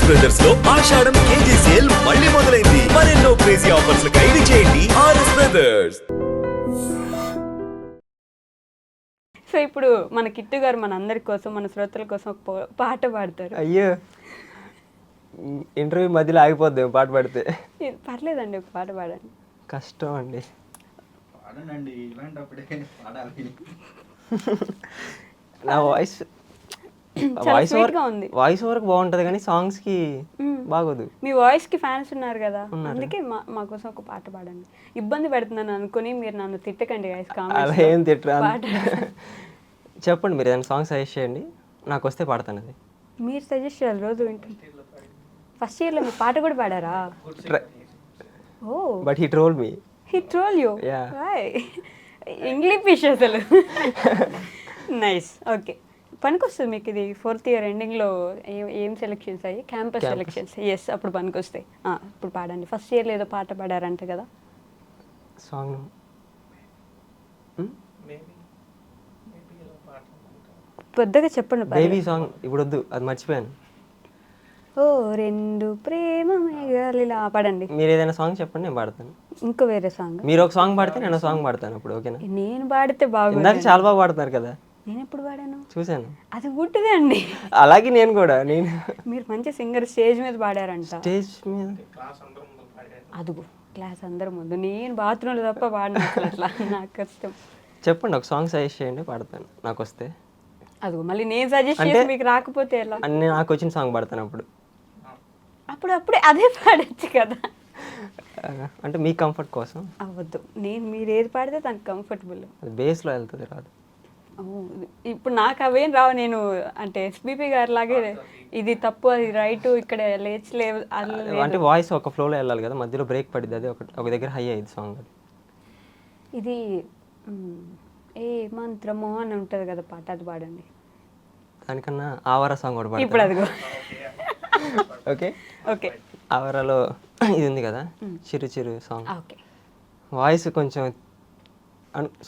RS brothers లో ఆషాఢం KG sale మళ్ళీ మొదలైంది. మరెన్నో క్రేజీ ఆఫర్స్ ఖైదీ చేయండి ఆర్ఎస్ బ్రదర్స్. సో ఇప్పుడు మన కిట్టు గారు మన అందరి కోసం మన శ్రోతల కోసం ఒక పాట పాడతారు. అయ్యో, ఇంటర్వ్యూ మధ్యలో ఆగిపోద్ది పాట పాడితే. పర్లేదండి, ఒక పాట పాడండి. కష్టం అండి. పాడనండి, ఇలాంటప్పుడే పాడాలి. నా వాయిస్ వాయిస్ ఓవర్కి బాగుంటుంది కానీ సాంగ్స్కి బాగోదు. మీ వాయిస్కి ఫ్యాన్స్ ఉన్నారు కదా, అందుకే మా కోసం ఒక పాట పాడండి. ఇబ్బంది పెడుతున్నాను అనుకుని మీరు నన్ను తిట్టకండి గైస్. అలా ఏం తిట్టరా. చెప్పండి, మీరు ఏదైనా సాంగ్ సజెస్ట్ చేయండి, నాకు వస్తే పాడతాను. అది మీరు సజెస్ట్ చేయాలి, రోజు వింటుంది. ఫస్ట్ ఇయర్లో మీ పాట కూడా పాడారా? Oh, but he troll me. He troll you? English fish అసలు. Nice, okay. పనికొస్తుంది మీకు ఇది. 4th ఇయర్ ఎండింగ్లో ఏం సెలెక్షన్స్ అయ్యి? Campus selections. ఎస్, అప్పుడు పనికొస్తాయి. ఇప్పుడు పాడండి. ఫస్ట్ ఇయర్లో ఏదో పాట పాడారంట కదా సాంగ్. పెద్దగా చెప్పండి. బేబీ సాంగ్ ఇప్పుడు వద్దు, అది మర్చిపోయాను. ఓ రెండు ప్రేమ మేఘాలిలా పాడండి. మీరు ఏదైనా సాంగ్ చెప్పండి, నేను పాడతాను. ఇంకో వేరే సాంగ్. మీరు ఒక సాంగ్ పాడితే నేను సాంగ్ పాడతాను. అప్పుడు ఓకేనా? నేను పాడితే బాగుంది. ఇందాక చాలా బాగా పాడుతున్నారు కదా. నేను ఎప్పుడు పాడాను? చూశాను. అది గుడ్డిదే అండి. అలాగే నేను కూడా. మీరు మంచి సింగర్, స్టేజ్ మీద పాడారంట. స్టేజ్ మీద అదుగు క్లాస్ అందరి ముందు. నేను బాత్రూంలో తప్ప పాడిన అట్లా. నాకు కష్టం. చెప్పండి, ఒక సాంగ్ సజెస్ట్ చేయండి, పాడతాను నాకు వస్తే. అదుగు మళ్ళీ నేను సజెస్ట్ చేసి మీకు రాకపోతే ఎలా? నేను నాకు వచ్చిన సాంగ్ పాడతాను. అప్పుడే అదే పాడచ్చు కదా. అంటే మీ కంఫర్ట్ కోసం అవ్వద్దు. మీరు ఏది పాడితే తనకు కంఫర్టబుల్. అది బేస్లో వెళ్తుంది, రాదు. ఇప్పుడు నాకు అవేం రావు. నేను అంటే ఎస్పీపీ గారి లాగే ఇది తప్పు అది రైట్ ఇక్కడ లేచలేవు అంటే వాయిస్ ఒక ఫ్లోలో వెళ్ళాలి కదా, మధ్యలో బ్రేక్ పడింది. అది ఒక దగ్గర హై అయ్యింది సాంగ్. అది ఇది ఏ మంత్రమో అని ఉంటుంది కదా పాట, అది పాడండి. దానికన్నా ఆవారా సాంగ్ కూడా పాడు. ఇప్పుడు అదిగో. Okay okay. ఆవారాలో ఇది ఉంది కదా, చిరు చిరు సాంగ్. ఓకే. వాయిస్ కొంచెం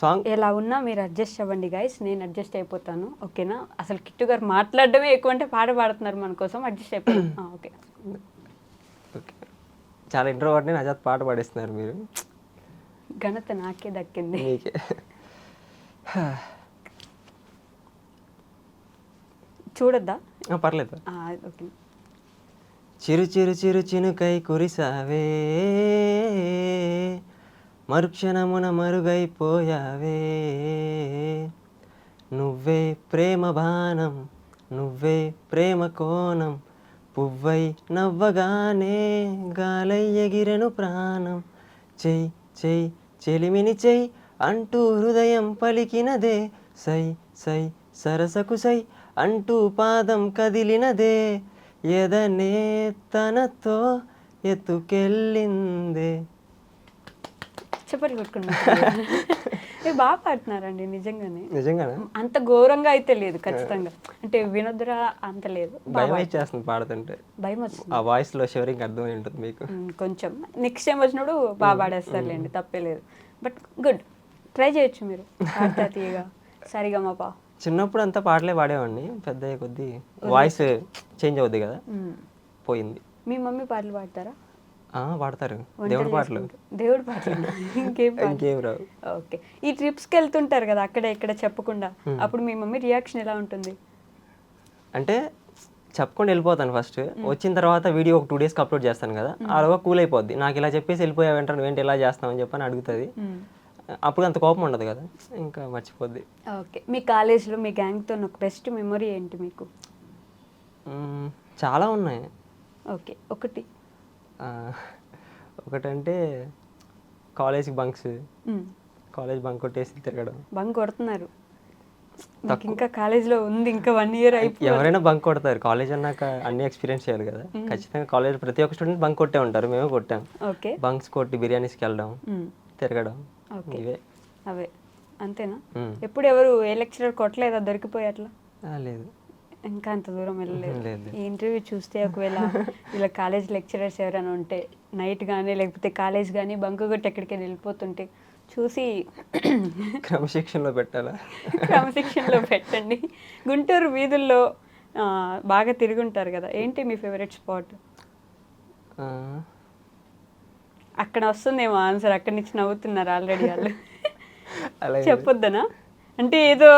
సాంగ్ ఎలా ఉన్నా మీరు అడ్జస్ట్ అవ్వండి గైస్, నేను అడ్జస్ట్ అయిపోతాను. ఓకేనా? అసలు కిట్టు గారు మాట్లాడడమే ఎక్కువ అంటే పాట పాడుతున్నారు మన కోసం, అడ్జస్ట్ అయిపోతాను. Okay okay. చాలా ఇంట్రోవర్ట్ని నా చేత పాట పాడిస్తున్నారు మీరు. ఘనత నాకే దక్కింది. మీకే. చూడొద్దా? పర్లేదు. ఓకే. చిరు చిరు చిరు చినుకై కురిసావే, మరుక్షణమున మరుగైపోయావే, నువ్వే ప్రేమ బాణం, నువ్వే ప్రేమ కోణం, పువ్వై నవ్వగానే గాలై ఎగిరెను ప్రాణం, చెయ్ చెయ్ చెలిమిని చెయ్ అంటూ హృదయం పలికినదే, సై సై సరసకు సై అంటూ పాదం కదిలినదే, ఎదనే తనతో ఎత్తుకెళ్ళిందే. చెప్పలు కొట్టుకున్నారు. బాగా పాడుతున్నారండి నిజంగానే. అంత ఘోరంగా అయితే లేదు ఖచ్చితంగా. అంటే వినోద్రా అంత లేదు. భయం వచ్చేస్తుంది పాడుతుంటే. భయం వస్తుంది. ఆ వాయిస్ లో షివరింగ్ అర్థమై ఉంటుంది మీకు కొంచెం. నెక్స్ట్ టైం వచ్చినప్పుడు బాగా పాడేస్తారులేండి, తప్పే లేదు. బట్ గుడ్, ట్రై చేయొచ్చు మీరు. తీయగా సరిగా మా పా. చిన్నప్పుడు అంతా పాటలే పాడేవాడిని, పెద్ద కొద్దీ వాయిస్ చేంజ్ అవుద్ది కదా, పోయింది. మీ మమ్మీ పాటలు పాడతారా? పాడతారు. దేవుడి పాటలు. దేవుడి పాటలు ఇంకేం రావు. ఓకే. ఈ ట్రిప్స్కి వెళ్తుంటారు కదా అక్కడ ఇక్కడ చెప్పకుండా, అప్పుడు మీ మమ్మీ రియాక్షన్ ఎలా ఉంటుంది? అంటే చెప్పకుండా వెళ్ళిపోతాను ఫస్ట్. వచ్చిన తర్వాత వీడియో ఒక 2 daysకి అప్లోడ్ చేస్తాను కదా, అలాగా కూల్ అయిపోద్ది. నాకు ఇలా చెప్పేసి వెళ్ళిపోయావు వెంటనే, నువ్వేంటి ఇలా చేస్తావని చెప్పని అడుగుతుంది. అప్పుడు అంత కోపం ఉండదు కదా, ఇంకా మర్చిపోద్ది. ఓకే. మీ కాలేజ్లో మీ గ్యాంగ్తో ఒక బెస్ట్ మెమొరీ ఏంటి మీకు? చాలా ఉన్నాయి. ఓకే, ఒకటంటే కాలేజ్కి బంక్స్, కాలేజ్ బంక్ కొట్టేసి తిరగడం. బంక్ కొడుతున్నారు ఇంకా కాలేజ్లో ఉంది, ఇంకా 1 year అయిపోయి. ఎవరైనా బంక్ కొడతారు, కాలేజ్ అన్నాక అన్ని ఎక్స్పీరియన్స్ చేయాలి కదా. ఖచ్చితంగా కాలేజ్ ప్రతి ఒక్క స్టూడెంట్ బంక్ కొట్టే ఉంటారు, మేము కొట్టాం. ఓకే. బంక్స్ కొట్టి బిర్యానీస్కి వెళ్ళడం, తిరగడం, ఇవే. అవే అంతేనా? ఎప్పుడు ఎవరు ఏ లెక్చరర్ కొట్టలేదా, దొరికిపోయి అట్లా? లేదు, ఇంకా అంత దూరం వెళ్ళలేదు. ఈ ఇంటర్వ్యూ చూస్తే ఒకవేళ ఇలా కాలేజ్ లెక్చరర్స్ ఎవరైనా ఉంటే నైట్ కానీ లేకపోతే కాలేజ్ కానీ బంక్ కొట్టి ఎక్కడికైనా వెళ్ళిపోతుంటే చూసి క్రమశిక్షణలో పెట్టాలా? క్రమశిక్షణలో పెట్టండి. గుంటూరు వీధుల్లో బాగా తిరుగుంటారు కదా, ఏంటి మీ ఫేవరెట్ స్పాట్? ఆ, అక్కడ వస్తుందేమో ఆన్సర్, అక్కడి నుంచి నవ్వుతున్నారు ఆల్రెడీ వాళ్ళు. అలా ఏం చెప్పొద్దనా? అంటే ఏదో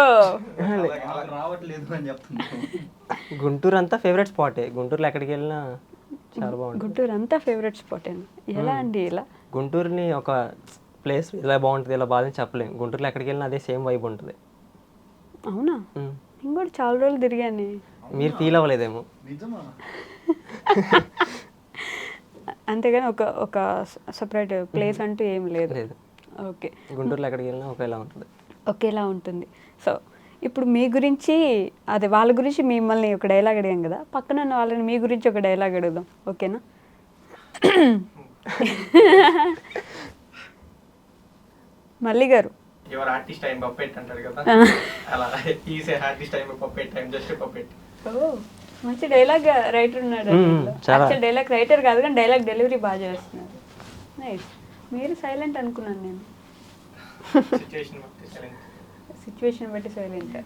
అలా రావట్లేదు అని చెప్తున్నాను. గుంటూరు అంతా ఫేవరెట్ స్పాటే. గుంటూరులో ఎక్కడికి వెళ్ళినా చాలా బాగుంటుంది. గుంటూరు అంతా ఫేవరెట్ స్పాట్ అండి. ఎలా అండి ఇలా? గుంటూరుని ఒక ప్లేస్ ఇలా బాగుంటుంది ఇలా బాగుంది చెప్పలేం. గుంటూరులో ఎక్కడికి వెళ్ళినా అదే సేమ్ వైబ్ ఉంటుంది. అవునా? నేను కూడా చాలా రోజులు తిరిగాను. మీరు ఫీల్ అవ్వలేదేమో. నిజమా? అంతేగాని ఒక ఒక సపరేట్ ప్లేస్ అంటూ ఏం లేదు. లేదు. ఓకే, గుంటూరులో ఎక్కడికి వెళ్ళినా ఒకేలా ఉంటుంది. ఒకేలా ఉంటుంది. సో ఇప్పుడు మీ గురించి, అదే వాళ్ళ గురించి మిమ్మల్ని ఒక డైలాగ్ అడిగాం కదా, పక్కన ఉన్న వాళ్ళని మీ గురించి ఒక డైలాగ్ అడుగుదాం, ఓకేనా? మల్లి గారు. యువర్ ఆర్టిస్ట్ టైం పప్పెట్ అంటారు కదా, అలా is a artist time puppet time just puppet. Oh, మంచి డైలాగ్ రైటర్ ఉన్నాడు. చాలా. యాక్చువల్ డైలాగ్ రైటర్ కాదు కానీ డైలాగ్ డెలివరీ బాగా చేస్తున్నారు. నైస్. మీరు సైలెంట్ అనుకున్నాను నేను. సిచ్యువేషన్ బట్టి silent. సిచ్యువేషన్ బట్టి సైలెంట్.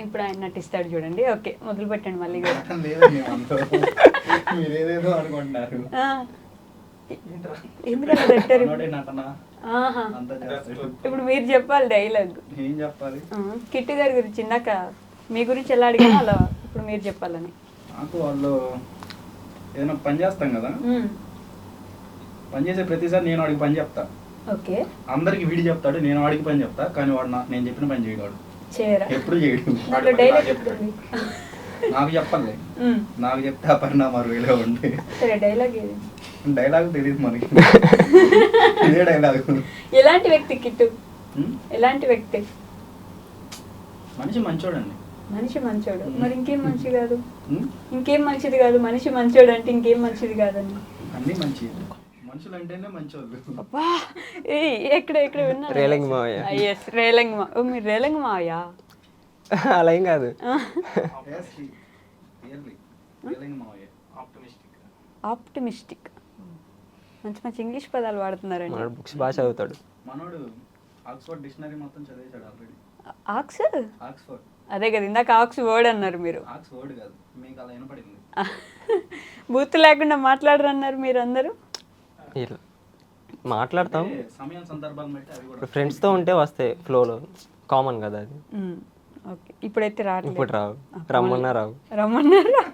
ఇప్పుడు ఆయన నటిస్తాడు చూడండి. ఓకే, మొదలు పెట్టండి మళ్ళీ గారు. లేదండి మనతో. మీరు ఏదేదో అనుకుంటున్నారు. ఎందుకంటే పెట్టారు? మనోడే నటన ఆహా. అంతా చేస్తాడు. ఇప్పుడు మీరు చెప్పాలి డైలాగ్. ఏం చెప్పాలి? కిట్టు గారి గురించి ఇందాక మీ గురించి ఎలా అడిగానో అలా ఇప్పుడు మీరు చెప్పాలని. నాకు వాళ్ళు ఏదైనా పని చేస్తాం కదా, పని చేసే ప్రతిసారి నేను వాడికి పని చెప్తా. ఓకే. అందరికి వీడి చెప్తాడు, నేను వాడికి పని చెప్తా, కానీ వాడు నేను చెప్పిన పని చేయడు. చేయరా? ఎప్పుడు చేయడు. దాంట్లో డైలాగ్ చెప్తుంది. నాకు చెప్పాలి, నాకు చెప్తే ఆ పరిణామాలు వేలే ఉండే. సరే, డైలాగ్ ఏది? డైలాగ్ తెలియదు మనకి. ఇదే డైలాగ్. ఎలాంటి వ్యక్తి కిట్టు? ఎలాంటి వ్యక్తి? మనిషి మంచోడండి. మనిషి మంచోడు. మరి ఇంకేం మంచి కాదు? ఇంకేం మంచిది కాదు? మనిషి మంచోడు అంటే ఇంకేం మంచిది కాదండి? అన్ని మంచి మనుషులు అంటేనే మంచోళ్ళు. అబ్బా, ఎక్కడ ఎక్కడ విన్నా? రేలంగి మావయ్య. ఎస్, రేలంగి మా. ఓ, మీరు రేలంగి మావయ్యా? అలా ఏం కాదు. ఆప్టమిస్టిక్. ఆప్టిమిస్టిక్. మంచి మంచి ఇంగ్లీష్ పదాలు వాడుతున్నారండి. మనోడు బుక్స్ బాగా చదువుతాడు. మనోడు ఆక్స్ఫర్డ్ డిక్షనరీ మొత్తం చదివేశాడు ఆల్రెడీ. ఆక్స్? ఆక్స్ఫర్డ్. అదే కదా, ఇందాక ఆక్స్ వర్డ్ అన్నారు మీరు. ఆక్స్ఫర్డ్ కాదు, మీకు అలా వినపడింది. బూత్ లేకుండా మాట్లాడరన్నారు మీరు అందరూ. ఇలా మాట్లాడతాం. సమయం సందర్భాలను బట్టి అవి కూడా. ఇప్పుడు ఫ్రెండ్స్తో ఉంటే వస్తాయి ఫ్లోలో, కామన్ కదా అది. ఓకే, ఇప్పుడైతే రావట్లేదు. ఇప్పుడు రావు, రమ్మన్నా రావు. రమ్మన్నారా?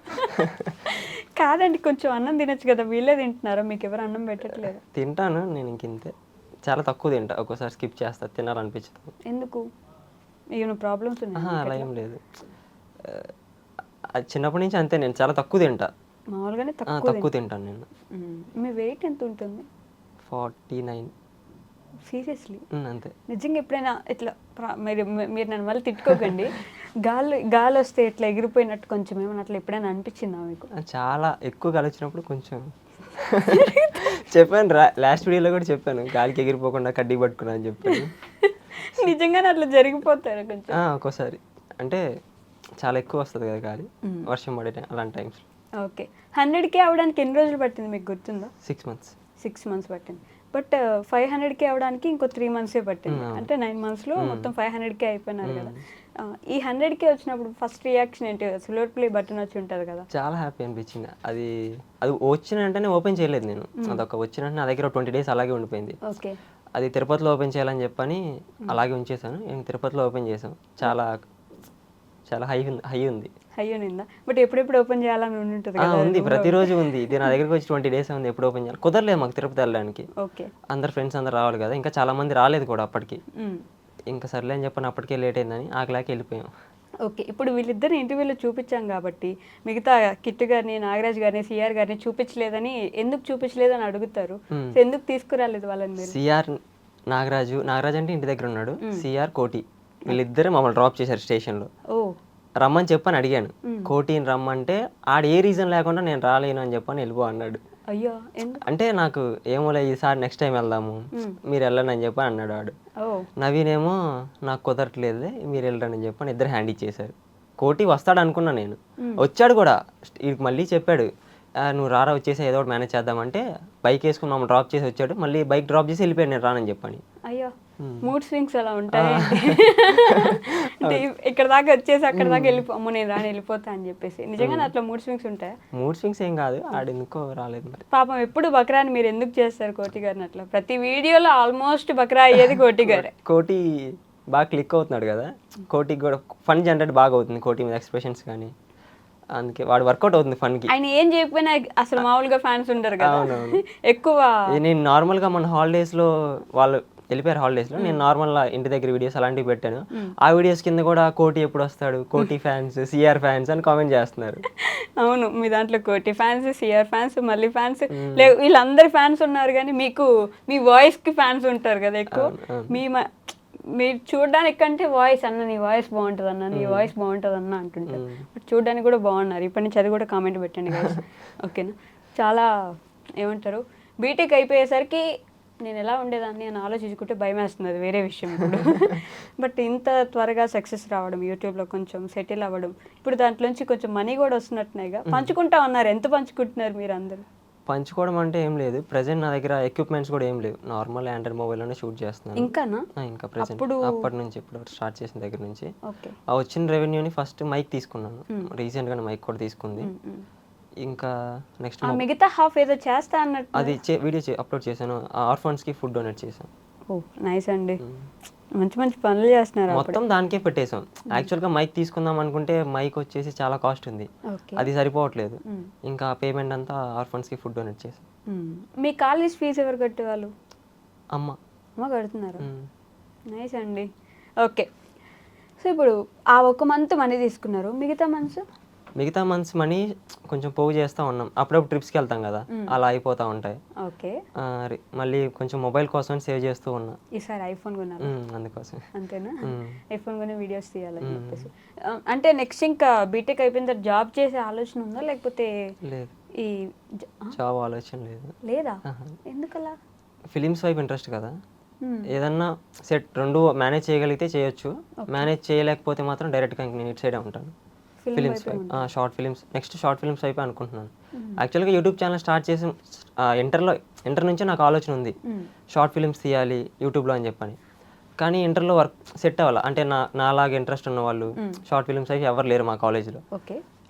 కాదండి, కొంచెం అన్నం తినొచ్చు కదా, వీళ్ళే తింటున్నారా? మీకు ఎవరు అన్నం పెట్టట్లేదు? తింటాను నేను, ఇంకింతే. చాలా తక్కువ తింటా, ఒక్కోసారి స్కిప్ చేస్తా, తినాలనిపించదు. ఎందుకు? ఏమైనా ప్రాబ్లమ్స్ ఉన్నాయి? అలా ఏం లేదు, అది చిన్నప్పటి నుంచి అంతే. నేను చాలా తక్కువ తింటా, మామూలుగానే తక్కువ తింటాను నేను. మీ వెయిట్ ఎంత ఉంటుంది? 49. సీరియస్లీ? అంతే. నిజంగా ఎప్పుడైనా ఇట్లా మీరు నన్ను మళ్ళీ తిట్టుకోకండి, గాలి వస్తే ఇట్లా ఎగిరిపోయినట్టు కొంచెం ఏమైనా అట్లా ఎప్పుడైనా అనిపించిందా మీకు? చాలా ఎక్కువ గాలి వచ్చినప్పుడు కొంచెం చెప్పాను, లాస్ట్ వీడియోలో కూడా చెప్పాను, గాలికి ఎగిరిపోకుండా కడ్డీ పట్టుకున్నా అని చెప్పాను. నిజంగానే అట్లా జరిగిపోతారు కొంచెం? ఒక్కోసారి అంటే చాలా ఎక్కువ వస్తుంది కదా గాలి, వర్షం పడే టైం, అలాంటి టైమ్స్. ఓకే. 100K అవడానికి ఎన్ని రోజులు పట్టింది మీకు గుర్తుందా? 6 months. 6 months పట్టింది. బట్ 500K అవడానికి ఇంకో 3 monthsే పట్టింది. అంటే 9 monthsలో మొత్తం 500K అయిపోయినారు కదా. ఈ 100K వచ్చినప్పుడు ఫస్ట్ రియాక్షన్ ఏంటి? సిల్వర్ ప్లే బటన్ వచ్చి ఉంటుంది కదా. చాలా హ్యాపీ అనిపించింది. అది వచ్చిన వెంటనే ఓపెన్ చేయలేదు నేను. అదొక వచ్చిన వెంటనే నా దగ్గర 20 days అలాగే ఉండిపోయింది. ఓకే. అది తిరుపతిలో ఓపెన్ చేయాలని చెప్పని అలాగే ఉంచేసాను. నేను తిరుపతిలో ఓపెన్ చేసాం. చాలా చాలా హై ఉంది. హై ఉందా? బట్ ఎప్పుడెప్పుడు ఓపెన్ చేయాలని ఉంటుంది కదా? ఉంది, ప్రతిరోజు ఉంది. ఇది నా దగ్గరికి వచ్చి 20 days ఉంది, ఎప్పుడు ఓపెన్ చేయాలి. కుదరలేదు మాకు తిరుపతి వెళ్ళడానికి. ఓకే. అందరు ఫ్రెండ్స్ అందరు రావాలి కదా, ఇంకా చాలా మంది రాలేదు కూడా అప్పటికి. ఇంకా సర్లే అని చెప్పని అప్పటికే లేట్ అయిందని ఆకలాకి వెళ్ళిపోయాం. ఓకే. ఇప్పుడు వీళ్ళిద్దరు ఇంటర్వ్యూలో చూపించాం కాబట్టి మిగతా కిట్టు గారిని, నాగరాజ్ గారిని, సిఆర్ గారిని చూపించలేదని, ఎందుకు చూపించలేదని అడుగుతారు. ఎందుకు తీసుకురాలేదు వాళ్ళని మీరు? సిఆర్, నాగరాజ్ అంటే ఇంటి దగ్గర ఉన్నాడు. సిఆర్, కోటి వీళ్ళిద్దరే మమ్మల్ని డ్రాప్ చేశారు స్టేషన్లో. ఓ, రమ్మని చెప్పని అడిగాను. కోటిని రమ్మంటే ఆడ ఏ రీజన్ లేకుండా నేను రాలేను అని చెప్పని వెళ్ళిపో అన్నాడు. అయ్యో, ఎందుకు? అంటే నాకు ఏమోలే ఈసారి నెక్స్ట్ టైం వెళ్దాము, మీరు వెళ్ళండి అని చెప్పని అన్నాడు వాడు. నవీన్ ఏమో నాకు కుదరట్లేదు, మీరు వెళ్ళండి అని చెప్పని ఇద్దరు హ్యాండ్ ఇచ్చేశారు. కోటి వస్తాడు అనుకున్నా నేను, వచ్చాడు కూడా. వీడికి మళ్ళీ చెప్పాడు, నువ్వు రారా వచ్చేసి ఏదో ఒకటి మేనేజ్ చేద్దామంటే బైక్ వేసుకుని మమ్మల్ని డ్రాప్ చేసి వచ్చాడు. మళ్ళీ బైక్ డ్రాప్ చేసి వెళ్ళిపోయాడు నేను రానని చెప్పని. అయ్యో, మూడ్ స్వింగ్స్ అలా ఉంటాయి అంటే ఇక్కడ దాకా వచ్చేసి అక్కడ దాకా అమ్మో నేను రాని వెళ్ళిపోతా అని చెప్పేసి నిజంగానే అట్లా మూడ్ స్వింగ్స్ ఉంటాయా? మూడ్ స్వింగ్స్ ఏం కాదు, ఆడెందుకో రాలేదు మరి. పాపం ఎప్పుడు బక్రాని మీరు ఎందుకు చేస్తారు కోటి గారిని అట్లా? ప్రతి వీడియోలో ఆల్మోస్ట్ బక్రా అయ్యేది కోటి గారే. కోటి బాగా క్లిక్ అవుతున్నాడు కదా, కోటికి కూడా ఫన్ జనరేట్ బాగా అవుతుంది కోటి మీద ఎక్స్ప్రెషన్స్ కానీ, అందుకే వాడు వర్కౌట్ అవుతుంది ఫన్కి. ఆయన ఏం చేయకపోయినా అసలు మామూలుగా ఫ్యాన్స్ ఉంటారు కదా ఎక్కువ. నేను నార్మల్గా మన హాలిడేస్లో వాళ్ళు వెళ్ళిపోయారు హాలిడేస్లో, నేను నార్మల్గా ఇంటి దగ్గర వీడియోస్ అలాంటివి పెట్టాను. ఆ వీడియోస్ కింద కూడా కోటి ఎప్పుడు వస్తాడు, కోటి ఫ్యాన్స్, సిఆర్ ఫ్యాన్స్ అని కామెంట్ చేస్తున్నారు. అవును, మీ దాంట్లో కోటి ఫ్యాన్స్, సిఆర్ ఫ్యాన్స్, మళ్ళీ ఫ్యాన్స్ వీళ్ళందరి ఫ్యాన్స్ ఉన్నారు, కానీ మీకు మీ వాయిస్కి ఫ్యాన్స్ ఉంటారు కదా ఎక్కువ. మీరు చూడడానికి కంటే వాయిస్ అన్న నీ వాయిస్ బాగుంటుంది అన్న, నీ వాయిస్ బాగుంటుంది అన్న అంటుంటారు. బట్ చూడడానికి కూడా బాగున్నారు. ఇప్పటి నుంచి అది కూడా కామెంట్ పెట్టండి guys. ఓకేనా? చాలా ఏమంటారు, బీటెక్ అయిపోయేసరికి నేను ఎలా ఉండేదాన్ని అని ఆలోచించుకుంటే భయం వేస్తుంది, అది వేరే విషయం ఇప్పుడు. బట్ ఇంత త్వరగా సక్సెస్ రావడం, యూట్యూబ్లో కొంచెం సెటిల్ అవ్వడం, ఇప్పుడు దాంట్లోంచి కొంచెం మనీ కూడా వస్తున్నట్టున్నాయిగా. పంచుకుంటా ఉన్నారు, ఎంత పంచుకుంటున్నారు మీరు అందరూ? పంచుకోవడం అంటే ఏం లేదు, ప్రజెంట్ నా దగ్గర ఎక్విప్మెంట్స్ కూడా ఏం లేవు, నార్మల్ ఆండ్రాయిడ్ మొబైల్లోనే షూట్ చేస్తున్నాను. ఇంకానా? ఇంకా ప్రజెంట్ అప్పటి నుంచి ఇప్పుడు స్టార్ట్ చేసిన దగ్గర నుంచి ఓకే. ఆ వచ్చిన రెవెన్యూని ఫస్ట్ మైక్ తీసుకున్నాను, రీసెంట్గా మైక్ కూడా తీసుకుంది. ఇంకా నెక్స్ట్ మిగతా హాఫ్ ఏదో చేస్తా అన్నట్టు అది వీడియో అప్లోడ్ చేశాను, ఆర్ఫన్స్కి ఫుడ్ డొనేట్ చేశాను. ఓ నైస్ అండి, మంచి మంచి పనులు చేస్తున్నారు. మొత్తం దానికే పెట్టేశాం. యాక్చువల్గా మైక్ తీసుకుందాం అనుకుంటే మైక్ వచ్చేసి చాలా కాస్ట్ ఉంది, అది సరిపోవట్లేదు. ఇంకా పేమెంట్ అంతా ఆర్ఫన్స్కి ఫుడ్ డొనేట్ చేశాం. మీ కాలేజ్ ఫీజు ఎవరు కట్టేవాళ్ళు? అమ్మ కడుతున్నారు. నైస్ అండి. ఓకే, సో ఇప్పుడు ఆ ఒక మంత్ మనీ తీసుకున్నారు, మిగతా మంత్స్ మనీ కొంచెం పోగు చేస్తూ ఉన్నాం. అప్పుడప్పుడు ట్రిప్స్కి వెళ్తాం కదా, అలా అయిపోతూ ఉంటాయి. ఓకే, మళ్ళీ కొంచెం మొబైల్ కోసం సేవ్ చేస్తూ ఉన్నా. ఈసారి ఐఫోన్ కొన్నారు అందుకోసం. అంతేనా? ఐఫోన్ కొని వీడియోస్ తీయాలని చెప్పేసి. అంటే నెక్స్ట్ ఇంకా బీటెక్ అయిపోయిన తర్వాత జాబ్ చేసే ఆలోచన ఉందా, లేకపోతే లేదు ఈ జాబ్ ఆలోచన లేదా? ఎందుకలా? ఫిలిమ్స్ వైపు ఇంట్రెస్ట్ కదా, ఏదన్నా సెట్ రెండు మేనేజ్ చేయగలిగితే చేయొచ్చు, మేనేజ్ చేయలేకపోతే మాత్రం డైరెక్ట్గా నేను ఇటు సైడే ఉంటాను. ఫిలిమ్స్ వైపు, short films, next short films వైపు అనుకుంటున్నాను. యాక్చువల్గా యూట్యూబ్ ఛానల్ స్టార్ట్ చేసి ఇంటర్ నుంచే నాకు ఆలోచన ఉంది, షార్ట్ ఫిలిమ్స్ తీయాలి యూట్యూబ్లో అని చెప్పని. కానీ ఇంటర్లో వర్క్ సెట్ అవ్వాలి, అంటే నాలాగా ఇంట్రెస్ట్ ఉన్న వాళ్ళు షార్ట్ ఫిలిమ్స్ అయితే ఎవరు లేరు మా కాలేజీలో.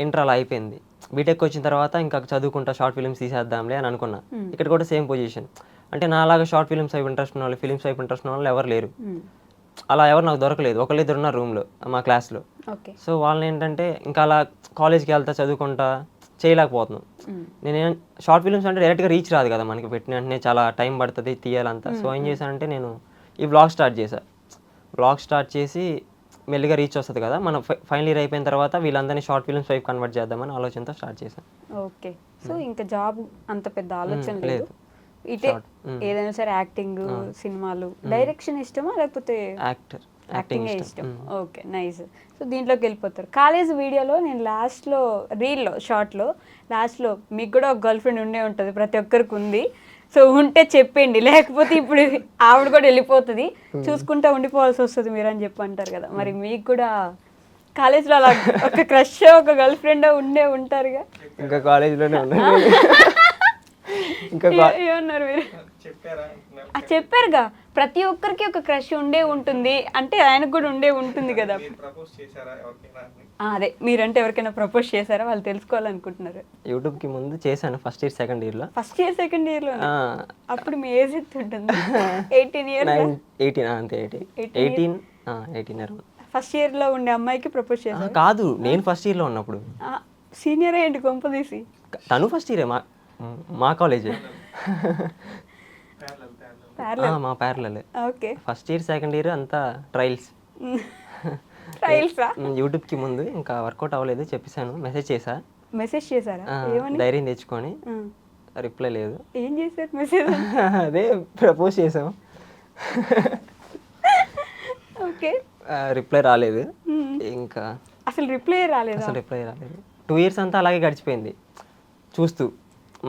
ఇంటర్ అలా అయిపోయింది. బీటెక్ వచ్చిన తర్వాత ఇంకా చదువుకుంటా షార్ట్ ఫిలిమ్స్ తీసేద్దాంలే అని అనుకున్నా. ఇక్కడ కూడా సేమ్ పొజిషన్, అంటే నాలాగా షార్ట్ ఫిలిమ్స్ వైపు ఇంట్రెస్ట్ ఉన్న వాళ్ళు, ఫిలిమ్స్ వైపు ఇంట్రెస్ట్ ఉన్న వాళ్ళు ఎవరు లేరు. అలా ఎవరు నాకు దొరకలేదు, ఒకళ్ళిద్దరు ఉన్నారు రూమ్లో మా క్లాస్లో. సో వాళ్ళని ఏంటంటే ఇంకా అలా కాలేజ్కి వెళ్తా చదువుకుంటా చేయలేకపోతున్నాం. నేను షార్ట్ ఫిలిమ్స్ అంటే డైరెక్ట్గా రీచ్ రాదు కదా మనకి, పెట్టిన వెంటనే చాలా టైం పడుతుంది తీయాలంతా. సో ఏం చేశానంటే నేను ఈ వ్లాగ్ స్టార్ట్ చేశాను. వ్లాగ్ స్టార్ట్ చేసి మెల్లిగా రీచ్ వస్తుంది కదా, మనం ఫైనల్ ఇయర్ అయిపోయిన తర్వాత వీళ్ళందరినీ షార్ట్ ఫిలిమ్స్ వైపు కన్వర్ట్ చేద్దామని ఆలోచనతో స్టార్ట్ చేశాను. ఓకే, సో ఇంకా జాబ్ అంత పెద్ద ఆలోచన లేదు, ఇటే ఏదైనా సరే యాక్టింగ్, సినిమాలు, డైరెక్షన్ ఇష్టమా లేకపోతే యాక్టింగ్ ఇష్టం? Okay nice. సో దీంట్లోకి వెళ్ళిపోతారు. కాలేజ్ వీడియోలో నేను లాస్ట్లో రీల్లో షార్ట్లో లాస్ట్లో మీకు కూడా ఒక గర్ల్ ఫ్రెండ్ ఉండే ఉంటుంది, ప్రతి ఒక్కరికి ఉంది. సో ఉంటే చెప్పండి, లేకపోతే ఇప్పుడు ఆవిడ కూడా వెళ్ళిపోతుంది, చూసుకుంటా ఉండిపోవాల్సి వస్తుంది మీరు అని చెప్పి అంటారు కదా. మరి మీకు కూడా కాలేజ్లో అలా ఒక క్రష్, ఒక గర్ల్ ఫ్రెండ్ ఉంటారుగా? ఇంకా కాలేజ్లోనే ఉన్నారు. ఇంకా ఏమన్నారు మీరు? చెప్పారుగా ప్రతి ఒక్కరికి ఒక క్రష్ ఉండే ఉంటుంది, అంటే ఆయనకు కూడా ఉండే ఉంటుంది కదా. అదే మీరంటే ఎవరికైనా ప్రపోజ్ చేశారా, వాళ్ళు తెలుసుకోవాలనుకుంటున్నారు. యూట్యూబ్కి ముందు చేశాను, ఫస్ట్ ఇయర్ సెకండ్ ఇయర్లో. అప్పుడు మీ ఏజ్ ఎంత ఉంటుంది? 18 years? 18 అంతే, 18 ఫస్ట్ ఇయర్లో ఉండే అమ్మాయికి ప్రపోజ్ చేశారు? కాదు, నేను ఫస్ట్ ఇయర్లో ఉన్నప్పుడు. సీనియర్ ఏంటి కొంపదీసి? తను ఫస్ట్ ఇయరే, మా కాలేజే, మా parallel. Okay, first year second year అంతా ట్రయల్స్. యూట్యూబ్కి ముందు ఇంకా వర్కౌట్ అవ్వలేదు, చెప్పేసాను, మెసేజ్ చేశారా? ధైర్యం తెచ్చుకొని. రిప్లై లేదు. ఏం చేశారు మెసేజ్? అదే ప్రపోజ్ చేసాం. ఓకే, రిప్లై రాలేదు. ఇంకా అసలు రిప్లై రాలేదు. 2 years అంతా అలాగే గడిచిపోయింది చూస్తూ.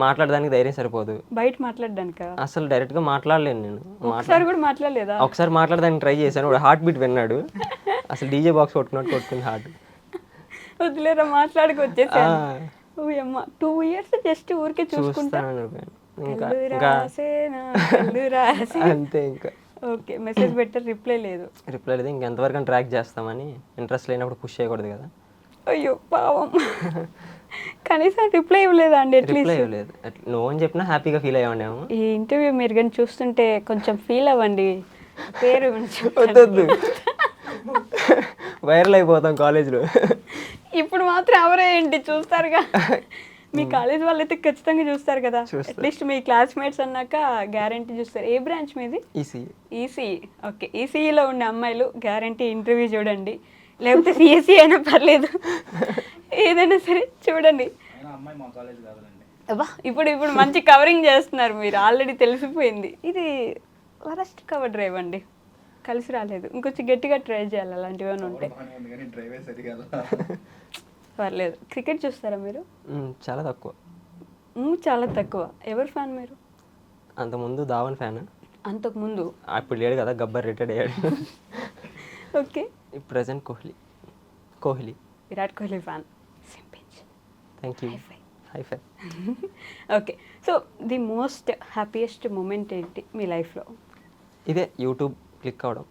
మాట్లాడడానికి ధైర్యం సరిపోదు, బయట మాట్లాడడానికి అసలు డైరెక్ట్గా మాట్లాడలేను నేను. ఒకసారి కూడా మాట్లాడలేదా? ఒకసారి మాట్లాడడానికి ట్రై చేశాను, వాడు హార్ట్ బీట్ విన్నాడు, అసలు డీజే బాక్స్ కొట్టుకుంది హార్ట్. వదిలేరా, మాట్లాడుకు వచ్చేసాను. 2 years జస్ట్ ఊరికే చూసుకుంటాను ఇంకా అంతే. ఇంకా ఓకే, మెసేజ్ పెట్టారు, రిప్లై లేదు. రిప్లై లేదు, ఇంకెంతవరకు ట్రాక్ చేస్తామని. ఇంట్రెస్ట్ లేనప్పుడు పుష్ చేయకూడదు కదా. అయ్యో పావం. కనీసం రిప్లై ఇవ్వలేదా అండి? రిప్లై అట్లీస్ట్ ఇవ్వలేదు. నువ్వు అని చెప్పినా హ్యాపీగా ఫీల్ అయ్యాము. ఈ ఇంటర్వ్యూ మీరు కానీ చూస్తుంటే కొంచెం ఫీల్ అవ్వండి. పేరు వద్దొద్దు, వైరల్ అయిపోతాం కాలేజ్లో. ఇప్పుడు మాత్రం ఎవరే ఏంటి చూస్తారుగా, మీ కాలేజ్ వాళ్ళైతే ఖచ్చితంగా చూస్తారు కదా. అట్లీస్ట్ మీ క్లాస్మేట్స్ అన్నాక గ్యారంటీ చూస్తారు. ఏ బ్రాంచ్ మీది? ఈసీఈ. ఓకే, ఈసీఈలో ఉండే అమ్మాయిలు గ్యారంటీ ఇంటర్వ్యూ చూడండి, లేకపోతే సిఎస్సి అయినా పర్లేదు, ఏదైనా సరే చూడండి. అమ్మాయి మా కాలేజ్ కాదులండి. అబ్బా, ఇప్పుడు మంచి కవరింగ్ చేస్తున్నారు మీరు, ఆల్రెడీ తెలిసిపోయింది. ఇది వరస్ట్ కవర్ డ్రైవ్ అండి, కలిసి రాలేదు. ఇంకొంచెం గట్టిగా ట్రై చేయాలి అలాంటివి ఏమైనా ఉంటే. పర్లేదు. క్రికెట్ చూస్తారా మీరు? చాలా తక్కువ. చాలా తక్కువ. ఎవరు ఫ్యాన్ మీరు? అంతకుముందు ధావన్ ఫ్యాన్. అంతకుముందు? ఇప్పుడు లేడు కదా, గబ్బర్ రిటైర్డ్ అయ్యాడు. Okay. Present Kohli. Virat Kohli fan. Thank you. High five. Okay, so the most happiest moment ఏంటి మీ లైఫ్లో? ఇదే యూట్యూబ్ క్లిక్ అవడం.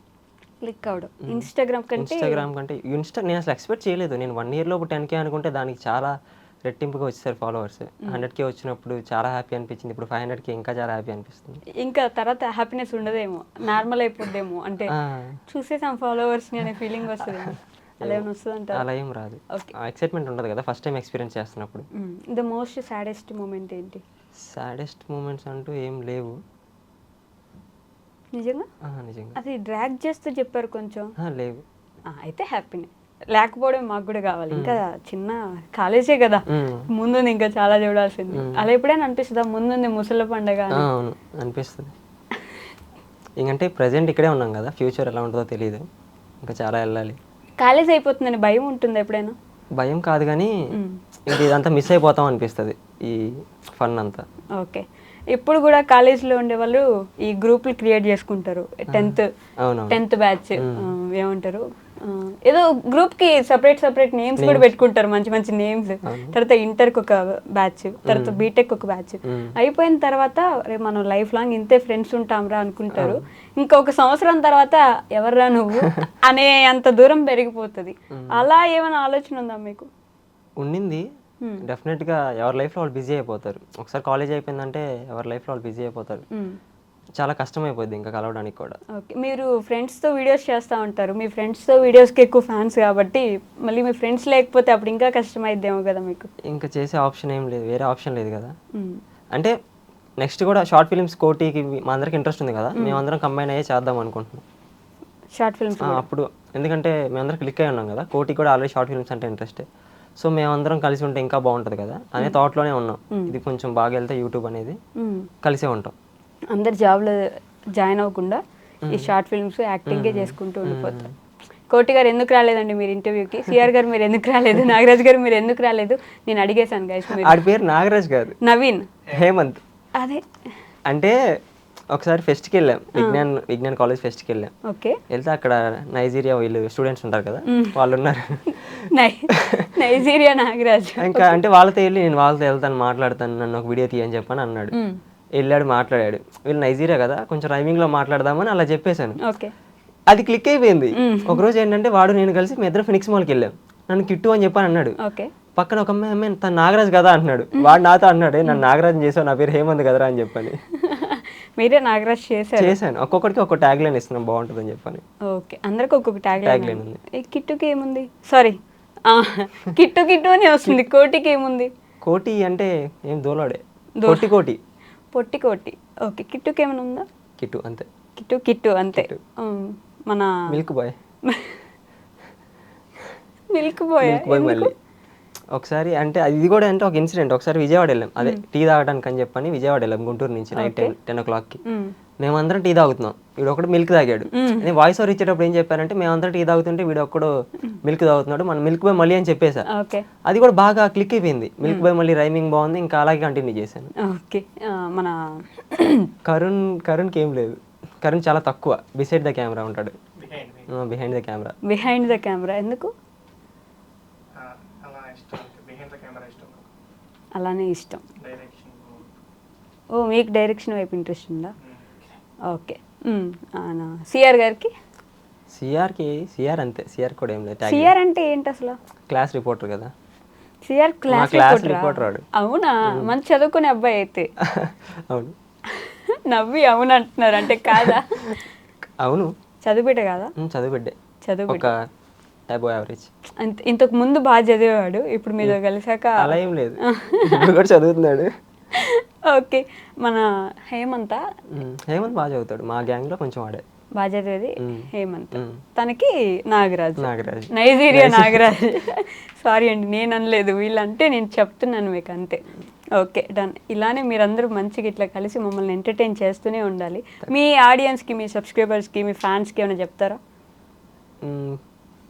ఇన్స్టాగ్రామ్ కంటే నేను అసలు ఎక్స్పెక్ట్ చేయలేదు. నేను 1 year లోపు 10K అనుకుంటే దానికి చాలా రెట్టింపుగా వచ్చేసారు ఫాలోవర్స్. 100K వచ్చినప్పుడు చాలా హ్యాపీ అనిపించింది. ఇప్పుడు 500K ఇంకా చాలా హ్యాపీ అనిపిస్తుంది. ఇంకా తర్వాత హ్యాపీనెస్ ఉండదేమో, నార్మల్ అయిపోద్దేమో, అంటే చూసేసాం ఫాలోవర్స్ అనే ఫీలింగ్ వస్తుంది. అలా ఏమైనా వస్తుందంట? అలా ఏం రాదు. ఎక్సైట్మెంట్ ఉండదు కదా ఫస్ట్ టైం ఎక్స్పీరియన్స్ చేస్తున్నప్పుడు. ద మోస్ట్ సాడెస్ట్ మూమెంట్ ఏంటి? సాడెస్ట్ మూమెంట్స్ అంటూ ఏం లేవు. నిజంగా అది డ్రాగ్ చేస్తూ చెప్పారు కొంచెం. లేవు. అయితే హ్యాపీనే, లేకపోవడం మాకు కూడా కావాలి. ఇంకా చిన్న కాలేజే కదా, ముందుంది ఇంకా చాలా చూడాల్సింది. అలా ఎప్పుడైనా అనిపిస్తుందా ముందుంది ముసలి పండగ? అవును అనిపిస్తుంది. ఇంకంటే ప్రజెంట్ ఇక్కడే ఉన్నాం కదా, ఫ్యూచర్ ఎలా ఉంటుందో తెలియదు, ఇంకా చాలా వెళ్ళాలి. కాలేజ్ అయిపోతుందని భయం ఉంటుందా ఎప్పుడైనా? భయం కాదు కానీ ఇంక ఇదంతా మిస్ అయిపోతాం అనిపిస్తుంది, ఈ ఫన్ అంతా. ఓకే, ఇప్పుడు కూడా కాలేజ్లో ఉండేవాళ్ళు ఈ గ్రూపులు క్రియేట్ చేసుకుంటారు. 10th బ్యాచ్ ఏమంటారు, ఏదో గ్రూప్ కి సపరేట్ నేమ్స్ కూడా పెట్టుకుంటారు, మంచి మంచి నేమ్స్. తర్వాత ఇంటర్కి ఒక బ్యాచ్, తర్వాత బీటెక్ ఒక బ్యాచ్. అయిపోయిన తర్వాత రేపు మనం లైఫ్ లాంగ్ ఇంతే ఫ్రెండ్స్ ఉంటాంరా అనుకుంటారు. ఇంకొక సంవత్సరం తర్వాత ఎవర్రా నువ్వు అనే అంత దూరం పెరిగిపోతుంది. అలా ఏమైనా ఆలోచన ఉందా మీకు? ఉండింది. డెఫినెట్గా ఎవరి లైఫ్లో వాళ్ళు బిజీ అయిపోతారు. ఒకసారి కాలేజ్ అయిపోయిందంటే ఎవరి లైఫ్లో వాళ్ళు బిజీ అయిపోతారు, చాలా కష్టం అయిపోద్ది ఇంకా కలవడానికి కూడా. ఓకే, మీరు ఫ్రెండ్స్తో వీడియోస్ చేస్తూ ఉంటారు, మీ ఫ్రెండ్స్తో వీడియోస్కి ఎక్కువ ఫ్యాన్స్ కాబట్టి మళ్ళీ మీ ఫ్రెండ్స్ లేకపోతే అప్పుడు ఇంకా కష్టం అయిద్దేమో కదా మీకు? ఇంకా చేసే ఆప్షన్ ఏం లేదు, వేరే ఆప్షన్ లేదు కదా. అంటే నెక్స్ట్ కూడా షార్ట్ ఫిల్మ్స్ కోటికి మా అందరికి ఇంట్రెస్ట్ ఉంది కదా, మేమందరం కంబైన్ అయ్యే చేద్దాం అనుకుంటున్నాం షార్ట్ ఫిల్మ్స్. అప్పుడు ఎందుకంటే మేమందరం క్లిక్ అయి ఉన్నాం కదా, కోటి కూడా ఆల్రెడీ షార్ట్ ఫిల్మ్స్ అంటే ఇంట్రెస్ట్. సో మేమందరం కలిసి ఉంటే ఇంకా బాగుంటుంది కదా అనే థాట్లోనే ఉన్నాం. ఇది కొంచెం బాగా వెళ్తే యూట్యూబ్ అనేది కలిసే ఉంటాం. అందరు జాబ్లో జాయిన్ అవ్వకుండా ఈ షార్ట్ ఫిల్మ్స్ యాక్టింగే చేసుకుంటూ ఉండిపోతారు. కోటి గారు ఎందుకు రాలేదండి మీరు ఇంటర్వ్యూకి? సిఆర్ గారు మీరు ఎందుకు రాలేదు? నాగరాజ్ గారు మీరు ఎందుకు రాలేదు? నేను అడిగేశాను గైస్. ఆడి పేరు నాగరాజ్ గారు, నవీన్ హేమంత్. అదే అంటే ఒకసారి ఫెస్ట్కి వెళ్ళాం, విజ్ఞాన్ కాలేజ్ ఫెస్ట్కి వెళ్ళాం. ఓకే, వెళ్తే అక్కడ నైజీరియా వీళ్ళు స్టూడెంట్స్ ఉంటారు కదా, వాళ్ళు ఉన్నారు. నైజీరియా నాగరాజ్. ఇంకా అంటే వాళ్ళతో వెళ్ళి నేను వాళ్ళతో వెళ్తాను, మాట్లాడతాను, నన్ను ఒక వీడియో తీయని చెప్పని అన్నాడు. వెళ్ళాడు, మాట్లాడాడు. వీళ్ళు నైజీరియా కదా, కొంచెం రైమింగ్లో మాట్లాడదామని అలా చెప్పేశాను. అది క్లిక్ అయిపోయింది. ఒకరోజు ఏంటంటే వాడు నేను కలిసి మీ ఇద్దరు ఫినిక్స్ మాల్కి వెళ్ళాం. నన్ను కిట్టు అని చెప్పని అన్నాడు. పక్కన ఒక అమ్మాయి తను నాగరాజ్ కదా అంటున్నాడు. వాడు నాతో అన్నాడు, నన్ను నాగరాజ్ చేసావు, నా పేరు హేమంత్ కదరా అని చెప్పని. మీరే నాగరాజ్ చేశాను. ఒక్కొక్కడికి ఒక్కొక్క ట్యాగ్ లైన్ ఇస్తున్నాం, బాగుంటుంది అని చెప్పని. ఓకే, అందరికి ఒక్కొక్క ట్యాగ్ లైన్ ఉంది. కిట్టుకి ఏముంది? సారీ, కిట్టు అని వస్తుంది. కోటికి ఏముంది? కోటి అంటే ఏం దోలాడే, పొట్టి కోటి. ఓకే, కిట్టుకి ఏమైనా ఉందా? కిట్టు అంతే. కిట్టు అంతే. మన మిల్క్ బాయ్ మళ్ళీ ఒకసారి అంటే ఇది కూడా అంటే ఒక ఇన్సిడెంట్. ఒకసారి విజయవాడ వెళ్ళాం, అదే టీ తాగడానికి అని చెప్పని విజయవాడ వెళ్ళాం గుంటూరు నుంచి నైట్ 10 o'clockకి. మేమందరం టీ తాగుతున్నాం, వీడు ఒకడు మిల్క్ తాగాడు. నేను వాయిస్ ఓవర్ ఇచ్చేటప్పుడు ఏం చెప్పానంటే మేమందరం టీ తాగుతుంటే వీడు ఒక్కడు మిల్క్ తాగుతున్నాడు, మన మిల్క్ బాయ్ మళ్ళీ అని చెప్పేసా. అది కూడా బాగా క్లిక్ అయిపోయింది. మిల్క్ బాయ్ మళ్ళీ రైమింగ్ బాగుంది, ఇంకా అలాగే కంటిన్యూ చేశాను. ఓకే, మన కరుణ్కి ఏం లేదు. కరుణ్ చాలా తక్కువ, బిసైడ్ ద కెమెరా ఉంటాడు, బిహైండ్ ద కెమెరా. ఎందుకు అలానే ఇష్టం? ఓ, మీకు డైరెక్షన్ వైపు ఇంట్రెస్ట్ ఉందా? ఓకే, సిఆర్ గారికి సిఆర్ అంతే, సిఆర్ కూడా ఏం లేదు. సిఆర్ అంటే ఏంటి అసలు? క్లాస్ రిపోర్టర్ కదా. సిఆర్ క్లాస్ క్లాస్ రిపోర్టర్ వాడు. అవునా? మంచి చదువుకునే అబ్బాయి అయితే. అవును. నవ్వి అవును అంటున్నారు అంటే కాదా? అవును, చదువుబిడ్డ కాదా? చదువు బిడ్డే, చదువుబిడ్డ. ఒక అబోవ్ యావరేజ్. ఇంతకు ముందు బాగా చదివేవాడు, ఇప్పుడు మీతో కలిసాక అలా ఏం లేదు, ఇప్పుడు కూడా చదువుతున్నాడు. ఓకే. మన హేమంత్ బాగా చదువుతాడు, మా గ్యాంగ్ లో కొంచెం వాడే బాగా చదివేది. హేమంత్, తనకి నాగరాజ్, నాగరాజ్. నైజీరియా నాగరాజ్. సారీ అండి, నేను అనలేదు, వీళ్ళంటే నేను చెప్తున్నాను మీకు అంతే. Okay, done. ఇలానే మీరందరూ మంచిగా ఇట్లా కలిసి మమ్మల్ని ఎంటర్టైన్ చేస్తూనే ఉండాలి. మీ ఆడియన్స్కి, మీ సబ్స్క్రైబర్స్కి, మీ ఫ్యాన్స్కి ఏమైనా చెప్తారా?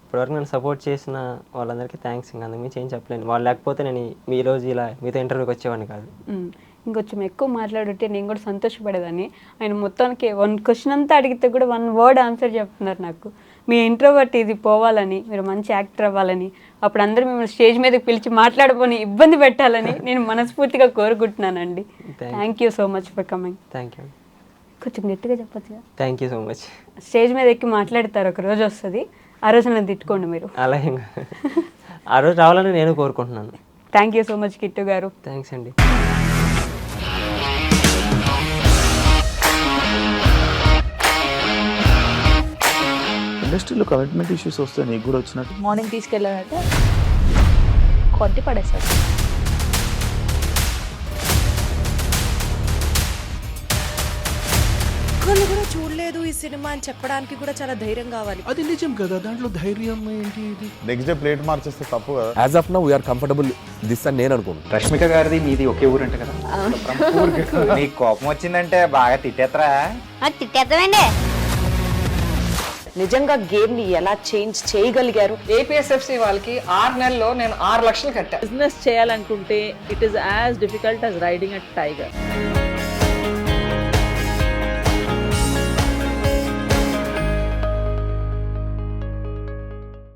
ఇప్పటివరకు నన్ను సపోర్ట్ చేసిన వాళ్ళందరికీ థ్యాంక్స్. ఇంకా అందుకు మించి ఏం చెప్పలేను. వాళ్ళు లేకపోతే నేను ఈ రోజు ఇలా మీతో ఇంటర్వ్యూకి వచ్చేవాడిని కాదు. ఇంకొంచెం ఎక్కువ మాట్లాడుంటే నేను కూడా సంతోషపడేదాన్ని. ఆయన మొత్తానికి 1 క్వశ్చన్ అంతా అడిగితే కూడా 1 వర్డ్ ఆన్సర్ చెప్తున్నారు నాకు. మీ ఇంట్రోవర్ట్ ఇది పోవాలని, మీరు మంచి యాక్టర్ అవ్వాలని, అప్పుడు అందరూ మిమ్మల్ని స్టేజ్ మీదకి పిలిచి మాట్లాడుకొని ఇబ్బంది పెట్టాలని నేను మనస్ఫూర్తిగా కోరుకుంటున్నానండి. Thank you so much for coming. Thank you. కొంచెం గట్టిగా చెప్పచ్చు. Thank you so much. Stage మీద ఎక్కి మాట్లాడతారు, ఒక రోజు వస్తుంది, ఆ రోజు నన్ను తిట్టుకోండి మీరు. అలా ఏం ఆ రోజు రావాలని నేను కోరుకుంటున్నాను. Thank you so much Kittu గారు. థ్యాంక్స్ అండి. ఇండస్ట్రీలో కమిట్మెంట్ ఇష్యూస్ వస్తే నీకు కూడా వచ్చినట్టు? మార్నింగ్ తీసుకెళ్ళానంటే కొట్టి పడేస్తారు. ఒక్కళ్ళు కూడా చూడలేదు ఈ సినిమా అని చెప్పడానికి కూడా చాలా ధైర్యం కావాలి. అది నిజం కదా, దాంట్లో ధైర్యం ఏంటి? ఇది నెక్స్ట్ డే ప్లేట్ మార్చేస్తే తప్పు కదా. As of now we are comfortable this అని నేను అనుకుంటున్నాను. రష్మిక గారిది మీది ఒకే ఊరు అంట కదా. నీకు కోపం వచ్చిందంటే బాగా తిట్టేత్తరా? తిట్టేద్దామండి. నిజంగా గేమ్ ని ఎలా చేంజ్ చేయగలిగారు? ఏపీఎస్ఎఫ్సి వాళ్ళకి 6 నెలల్లో నేను 6 లక్షలు కట్టా. బిజినెస్ చేయాలనుకుంటే it is as difficult as riding a tiger.